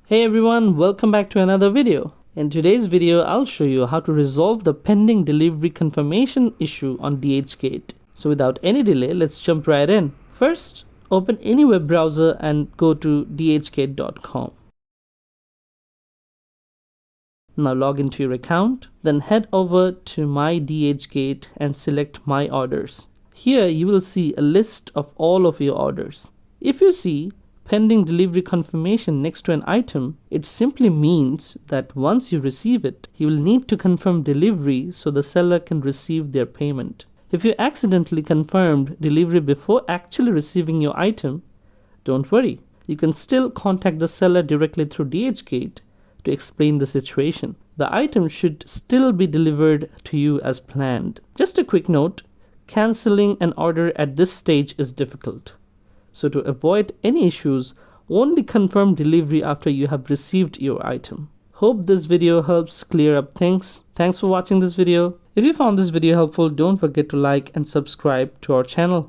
Hey everyone, welcome back to another video. In today's video, I'll show you how to resolve the pending delivery confirmation issue on DHgate. So without any delay, let's jump right in. First, open any web browser and go to dhgate.com. Now log into your account, then head over to My DHgate and select My Orders. Here you will see a list of all of your orders. If you see pending delivery confirmation next to an item, it simply means that once you receive it, you will need to confirm delivery so the seller can receive their payment. If you accidentally confirmed delivery before actually receiving your item, don't worry. You can still contact the seller directly through DHgate to explain the situation. The item should still be delivered to you as planned. Just a quick note, canceling an order at this stage is difficult. So to avoid any issues, only confirm delivery after you have received your item. Hope this video helps clear up things. Thanks for watching this video. If you found this video helpful, don't forget to like and subscribe to our channel.